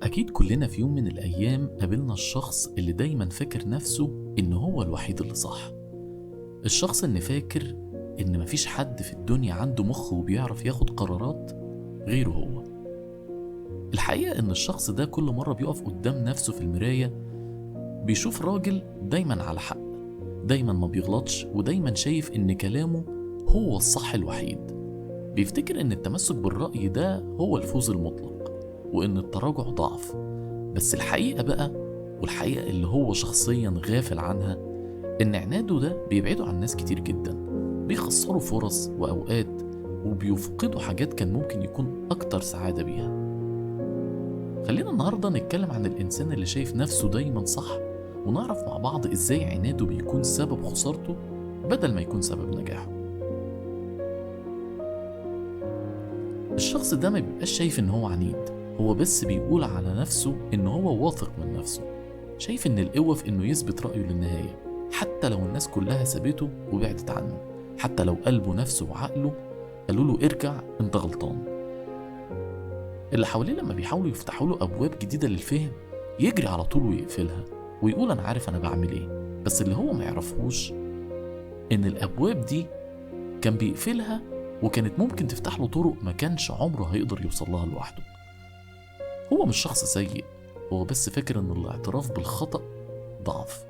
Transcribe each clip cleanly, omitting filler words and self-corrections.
أكيد كلنا في يوم من الأيام قابلنا الشخص اللي دايما فاكر نفسه إن هو الوحيد اللي صح. الشخص اللي فاكر إن مفيش حد في الدنيا عنده مخ وبيعرف ياخد قرارات غيره هو. الحقيقة إن الشخص ده كل مرة بيقف قدام نفسه في المراية بيشوف راجل دايما على حق، دايما ما بيغلطش، ودايما شايف إن كلامه هو الصح الوحيد. بيفتكر إن التمسك بالرأي ده هو الفوز المطلق، وإن التراجع ضعف. بس الحقيقة بقى، والحقيقة اللي هو شخصيا غافل عنها، إن عناده ده بيبعده عن ناس كتير جدا، بيخسروا فرص وأوقات، وبيفقدوا حاجات كان ممكن يكون أكتر سعادة بيها. خلينا النهاردة نتكلم عن الإنسان اللي شايف نفسه دايما صح، ونعرف مع بعض إزاي عناده بيكون سبب خسارته بدل ما يكون سبب نجاحه. الشخص ده ما بيبقاش شايف إن هو عنيد، هو بس بيقول على نفسه إن هو واثق من نفسه، شايف إن القوة في إنه يثبت رأيه للنهاية، حتى لو الناس كلها سابته وبعدت عنه، حتى لو قلبه نفسه وعقله قالوا له ارجع انت غلطان. اللي حواليه لما بيحاولوا يفتحوا له أبواب جديدة للفهم يجري على طول ويقفلها ويقول أنا عارف أنا بعمل إيه. بس اللي هو ما يعرفوش إن الأبواب دي كان بيقفلها وكانت ممكن تفتح له طرق ما كانش عمره هيقدر يوصل لها لوحده. هو مش شخص سيء، هو بس فاكر إن الاعتراف بالخطأ ضعف،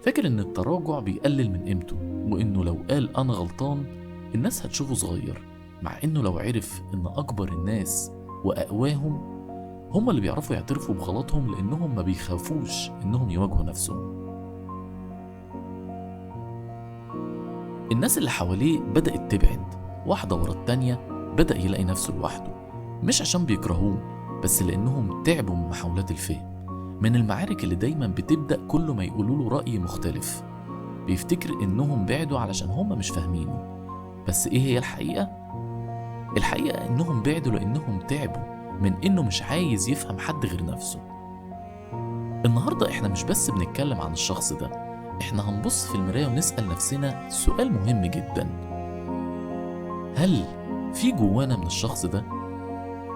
فاكر إن التراجع بيقلل من قيمته، وإنه لو قال أنا غلطان الناس هتشوفه صغير، مع إنه لو عرف إن أكبر الناس وأقواهم هم اللي بيعرفوا يعترفوا بغلطهم، لأنهم ما بيخافوش إنهم يواجهوا نفسهم. الناس اللي حواليه بدأت تبعد واحدة ورا التانية، بدأ يلاقي نفسه لوحده، مش عشان بيكرهوه، بس لأنهم تعبوا من محاولات الفهم، من المعارك اللي دايما بتبدأ كل ما يقولوا له رأي مختلف. بيفتكر إنهم بعدوا علشان هم مش فاهمينه، بس إيه هي الحقيقة؟ الحقيقة إنهم بعدوا لأنهم تعبوا من إنه مش عايز يفهم حد غير نفسه. النهاردة إحنا مش بس بنتكلم عن الشخص ده، إحنا هنبص في المراية ونسأل نفسنا سؤال مهم جدا: هل في جوانا من الشخص ده؟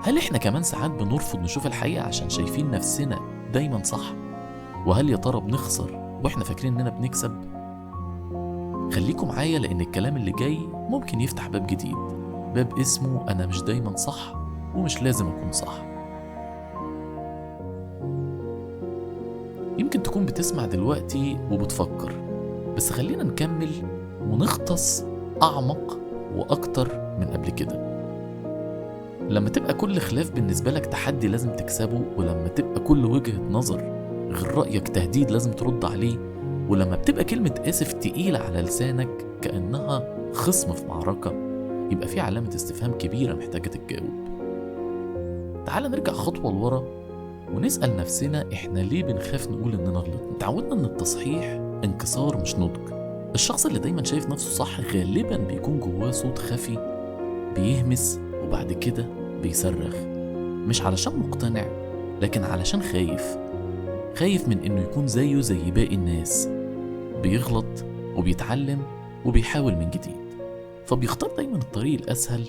هل إحنا كمان ساعات بنرفض نشوف الحقيقة عشان شايفين نفسنا دايما صح؟ وهل يا ترى بنخسر وإحنا فاكرين إننا بنكسب؟ خليكم معايا، لأن الكلام اللي جاي ممكن يفتح باب جديد، باب اسمه أنا مش دايما صح ومش لازم أكون صح. يمكن تكون بتسمع دلوقتي وبتفكر، بس خلينا نكمل ونغطس أعمق وأكتر من قبل كده. لما تبقى كل خلاف بالنسبة لك تحدي لازم تكسبه، ولما تبقى كل وجهة نظر غير رأيك تهديد لازم ترد عليه، ولما بتبقى كلمة آسف تقيلة على لسانك كأنها خصم في معركة، يبقى في علامة استفهام كبيرة محتاجة تتجاوب. تعال نرجع خطوة لورا ونسأل نفسنا إحنا ليه بنخاف نقول إننا غلطنا؟ تعودنا إن التصحيح انكسار مش نضج. الشخص اللي دايما شايف نفسه صح غالبا بيكون جواه صوت خفي بيهمس وبعد كده بيصرخ، مش علشان مقتنع لكن علشان خايف من إنه يكون زيه زي باقي الناس، بيغلط وبيتعلم وبيحاول من جديد، فبيختار دايما الطريق الأسهل،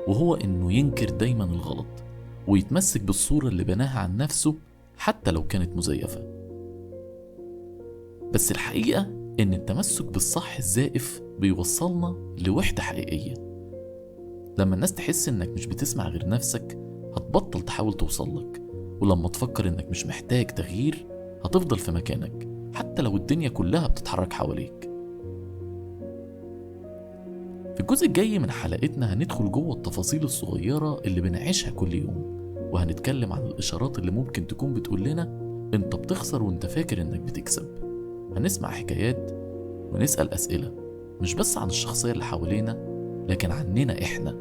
وهو إنه ينكر دايما الغلط ويتمسك بالصورة اللي بناها عن نفسه حتى لو كانت مزيفة. بس الحقيقة إن التمسك بالصح الزائف بيوصلنا لوحدة حقيقية. لما الناس تحس إنك مش بتسمع غير نفسك هتبطل تحاول توصلك، ولما تفكر إنك مش محتاج تغيير هتفضل في مكانك حتى لو الدنيا كلها بتتحرك حواليك. في الجزء الجاي من حلقتنا هندخل جوه التفاصيل الصغيرة اللي بنعيشها كل يوم، وهنتكلم عن الإشارات اللي ممكن تكون بتقول لنا انت بتخسر وانت فاكر انك بتكسب. هنسمع حكايات ونسأل أسئلة مش بس عن الشخصية اللي حوالينا لكن عننا احنا،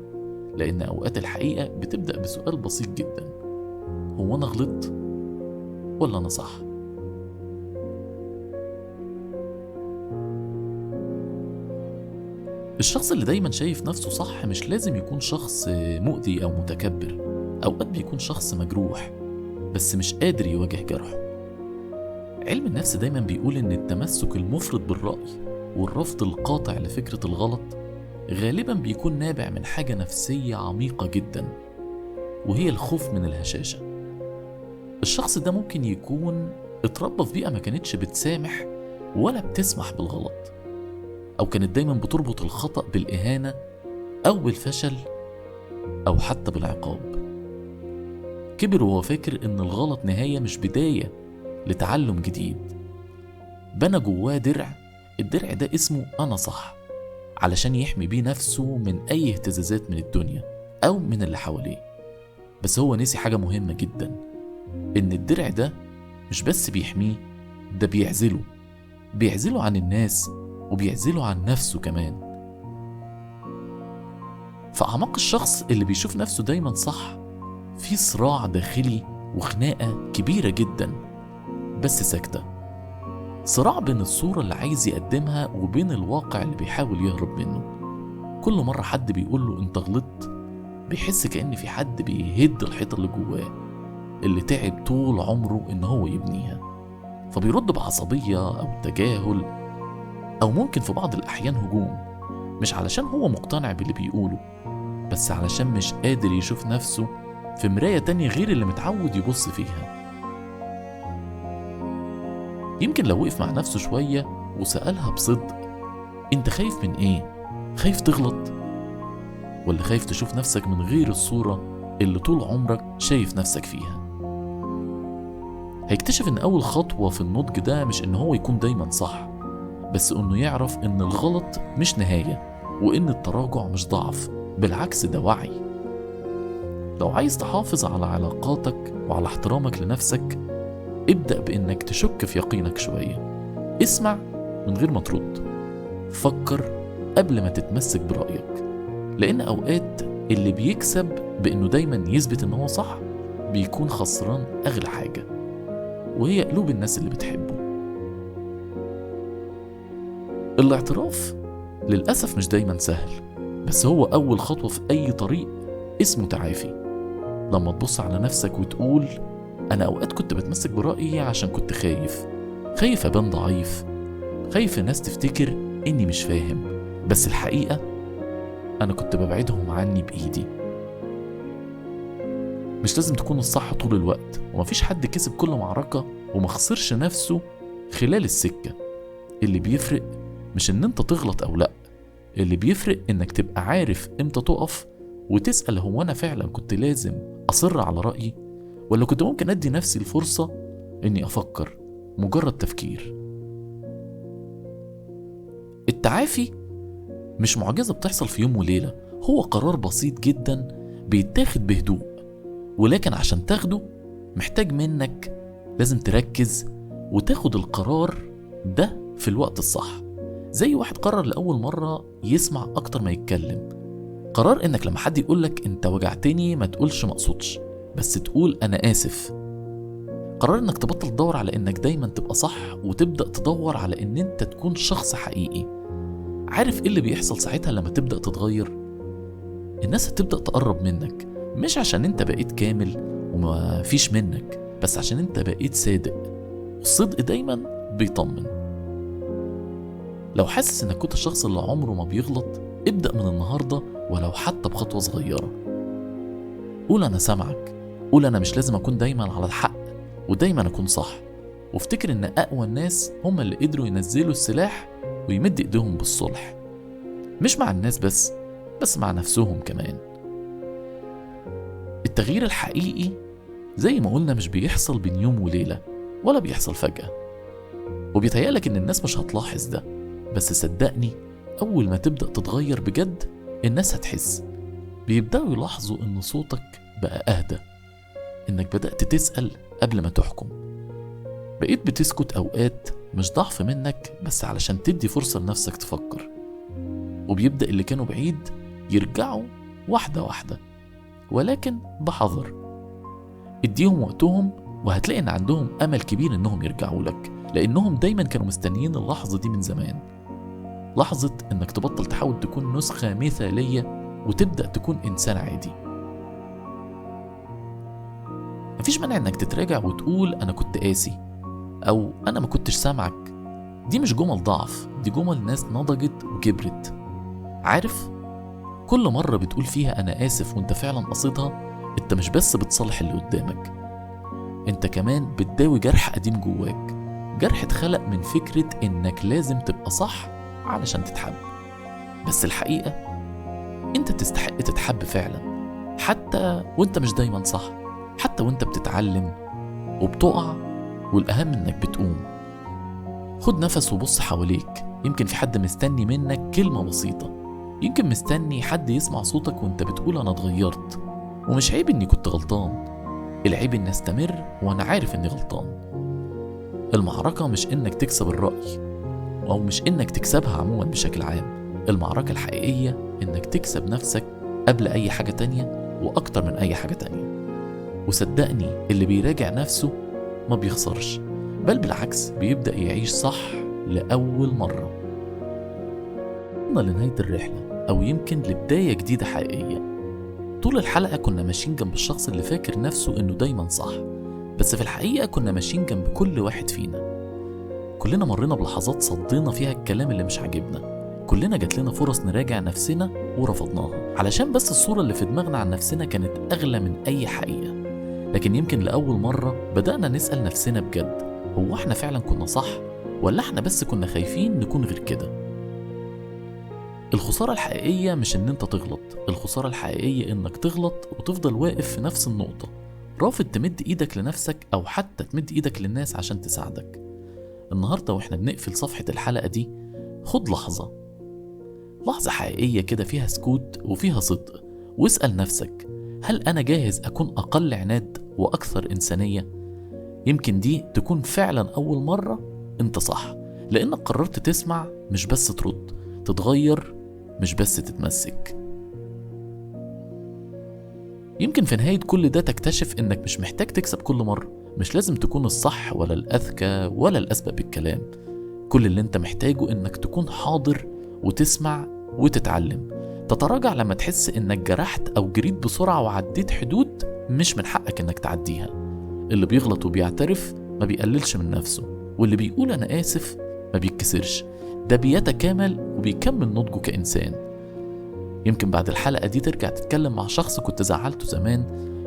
لأن أوقات الحقيقة بتبدأ بسؤال بسيط جدا: هو أنا غلطت ولا أنا صح؟ الشخص اللي دايما شايف نفسه صح مش لازم يكون شخص مؤذي أو متكبر، أوقات بيكون شخص مجروح بس مش قادر يواجه جرحه. علم النفس دايما بيقول إن التمسك المفرط بالرأي والرفض القاطع لفكرة الغلط غالبا بيكون نابع من حاجة نفسية عميقة جدا، وهي الخوف من الهشاشة. الشخص ده ممكن يكون اتربى في بيئة ما كانتش بتسامح ولا بتسمح بالغلط، أو كانت دايما بتربط الخطأ بالإهانة أو بالفشل أو حتى بالعقاب. كبر وهو فاكر إن الغلط نهاية مش بداية لتعلم جديد. بنى جواه درع، الدرع ده اسمه أنا صح، علشان يحمي بيه نفسه من أي اهتزازات من الدنيا أو من اللي حواليه. بس هو نسي حاجة مهمة جدا، إن الدرع ده مش بس بيحميه، ده بيعزله عن الناس وبيعزله عن نفسه كمان. فأعماق الشخص اللي بيشوف نفسه دايما صح في صراع داخلي وخناقة كبيرة جدا بس ساكتة. صراع بين الصورة اللي عايز يقدمها وبين الواقع اللي بيحاول يهرب منه. كل مرة حد بيقول له انت غلطت، بيحس كأن في حد بيهد الحيطة اللي جواه، اللي تعب طول عمره ان هو يبنيها. فبيرد بعصبية او تجاهل، او ممكن في بعض الاحيان هجوم، مش علشان هو مقتنع باللي بيقوله، بس علشان مش قادر يشوف نفسه في مراية تانية غير اللي متعود يبص فيها. يمكن لو وقف مع نفسه شوية وسألها بصدق، انت خايف من ايه؟ خايف تغلط؟ ولا خايف تشوف نفسك من غير الصورة اللي طول عمرك شايف نفسك فيها؟ هيكتشف ان اول خطوة في النضج ده مش ان هو يكون دايما صح، بس انه يعرف ان الغلط مش نهاية، وان التراجع مش ضعف، بالعكس ده وعي. لو عايز تحافظ على علاقاتك وعلى احترامك لنفسك، ابدأ بانك تشك في يقينك شوية. اسمع من غير ما ترد، فكر قبل ما تتمسك برأيك، لان اوقات اللي بيكسب بانه دايما يثبت ان هو صح بيكون خسران اغلى حاجة، وهي قلوب الناس اللي بتحبه. الاعتراف للأسف مش دايما سهل، بس هو أول خطوة في أي طريق اسمه تعافي. لما تبص على نفسك وتقول أنا أوقات كنت بتمسك برأيي عشان كنت خايف أبان ضعيف، خايف الناس تفتكر إني مش فاهم، بس الحقيقة أنا كنت ببعدهم عني بإيدي. مش لازم تكون الصح طول الوقت، ومفيش حد كسب كل معركة وما خسرش نفسه خلال السكة. اللي بيفرق مش إن أنت تغلط أو لأ، اللي بيفرق إنك تبقى عارف إمتى تقف وتسأل هو أنا فعلا كنت لازم أصر على رأيي، ولا كنت ممكن أدي نفسي الفرصة إني أفكر مجرد تفكير. التعافي مش معجزة بتحصل في يوم وليلة، هو قرار بسيط جدا بيتاخد بهدوء، ولكن عشان تاخده محتاج منك لازم تركز وتاخد القرار ده في الوقت الصح. زي واحد قرر لأول مرة يسمع أكتر ما يتكلم. قرار إنك لما حد يقولك أنت وجعتني ما تقولش مقصودش، بس تقول أنا آسف. قرار إنك تبطل تدور على إنك دايما تبقى صح، وتبدأ تدور على إن أنت تكون شخص حقيقي. عارف إيه اللي بيحصل ساعتها لما تبدأ تتغير؟ الناس هتبدأ تقرب منك، مش عشان أنت بقيت كامل وما فيش منك، بس عشان أنت بقيت صادق، والصدق دايما بيطمن. لو حاسس إنك كنت الشخص اللي عمره ما بيغلط، ابدأ من النهاردة ولو حتى بخطوة صغيرة. قول أنا سامعك، قول أنا مش لازم أكون دايما على الحق ودايما أكون صح، وافتكر إن أقوى الناس هم اللي قدروا ينزلوا السلاح ويمد إيديهم بالصلح، مش مع الناس بس مع نفسهم كمان. التغيير الحقيقي زي ما قلنا مش بيحصل بين يوم وليلة، ولا بيحصل فجأة، وبيتهيألك إن الناس مش هتلاحظ ده، بس صدقني أول ما تبدأ تتغير بجد الناس هتحس. بيبدأوا يلاحظوا إن صوتك بقى أهدى، إنك بدأت تسأل قبل ما تحكم، بقيت بتسكت أوقات مش ضعف منك بس علشان تدي فرصة لنفسك تفكر. وبيبدأ اللي كانوا بعيد يرجعوا واحدة واحدة، ولكن بحذر. اديهم وقتهم وهتلاقي إن عندهم أمل كبير إنهم يرجعوا لك، لأنهم دايما كانوا مستنيين اللحظة دي من زمان. لحظة إنك تبطل تحاول تكون نسخة مثالية وتبدأ تكون إنسان عادي. مفيش مانع إنك تتراجع وتقول أنا كنت قاسي أو أنا ما كنتش سامعك. دي مش جمل ضعف، دي جمل ناس نضجت وكبرت. عارف، كل مرة بتقول فيها أنا آسف وأنت فعلا قصدها انت مش بس بتصلح اللي قدامك، انت كمان بتداوي جرح قديم جواك، جرح اتخلق من فكرة انك لازم تبقى صح علشان تتحب. بس الحقيقة انت تستحق تتحب فعلا، حتى وانت مش دايما صح، حتى وانت بتتعلم وبتقع، والأهم انك بتقوم. خد نفس وبص حواليك، يمكن في حد مستني منك كلمة بسيطة، يمكن مستني حد يسمع صوتك وانت بتقول انا اتغيرت. ومش عيب اني كنت غلطان، العيب اني استمر وانا عارف اني غلطان. المعركة مش انك تكسب الرأي، او مش انك تكسبها عموما بشكل عام. المعركة الحقيقية انك تكسب نفسك قبل اي حاجة تانية واكتر من اي حاجة تانية. وصدقني اللي بيراجع نفسه ما بيخسرش، بل بالعكس بيبدأ يعيش صح لأول مرة. وصلنا لنهاية الرحلة، أو يمكن لبداية جديدة حقيقية. طول الحلقة كنا ماشيين جنب الشخص اللي فاكر نفسه إنه دايما صح، بس في الحقيقة كنا ماشيين جنب كل واحد فينا. كلنا مرينا بلحظات صدينا فيها الكلام اللي مش عاجبنا، كلنا جات لنا فرص نراجع نفسنا ورفضناها، علشان بس الصورة اللي في دماغنا عن نفسنا كانت أغلى من أي حقيقة. لكن يمكن لأول مرة بدأنا نسأل نفسنا بجد، هو احنا فعلا كنا صح، ولا احنا بس كنا خايفين نكون غير كده؟ الخسارة الحقيقية مش ان انت تغلط، الخسارة الحقيقية انك تغلط وتفضل واقف في نفس النقطة، رافض تمد ايدك لنفسك او حتى تمد ايدك للناس عشان تساعدك. النهاردة واحنا بنقفل صفحة الحلقة دي، خد لحظة حقيقية كده فيها سكوت وفيها صدق، واسأل نفسك، هل انا جاهز اكون اقل عناد واكثر انسانية؟ يمكن دي تكون فعلا اول مرة انت صح، لانك قررت تسمع مش بس ترد، تتغير مش بس تتمسك. يمكن في نهاية كل ده تكتشف انك مش محتاج تكسب كل مرة، مش لازم تكون الصح ولا الأذكى ولا الأسبق بالكلام. كل اللي انت محتاجه انك تكون حاضر وتسمع وتتعلم، تتراجع لما تحس انك جرحت او جريت بسرعة وعديت حدود مش من حقك انك تعديها. اللي بيغلط وبيعترف ما بيقللش من نفسه، واللي بيقول انا آسف ما بيتكسرش، ده بيتكامل وبيكمل نضجه كإنسان. يمكن بعد الحلقة دي ترجع تتكلم مع شخص كنت زعلته زمان،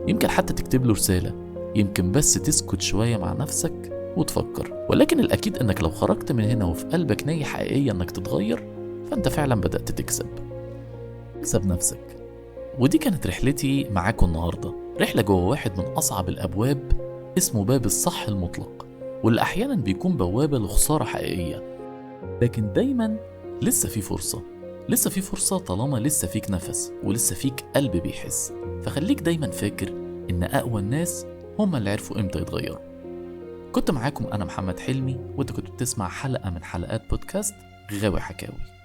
يمكن حتى تكتب له رسالة، يمكن بس تسكت شوية مع نفسك وتفكر. ولكن الأكيد أنك لو خرجت من هنا وفي قلبك نية حقيقية أنك تتغير، فأنت فعلا بدأت تكسب نفسك. ودي كانت رحلتي معاكم النهاردة، رحلة جوه واحد من أصعب الأبواب اسمه باب الصح المطلق، واللي أحيانا بيكون بوابة لخسارة حقيقية. لكن دايما لسه في فرصة طالما لسه فيك نفس ولسه فيك قلب بيحس. فخليك دايما فاكر إن أقوى الناس هم اللي عرفوا إمتى يتغيروا. كنت معاكم أنا محمد حلمي، وأنت كنت بتسمع حلقة من حلقات بودكاست غاوي حكاوي.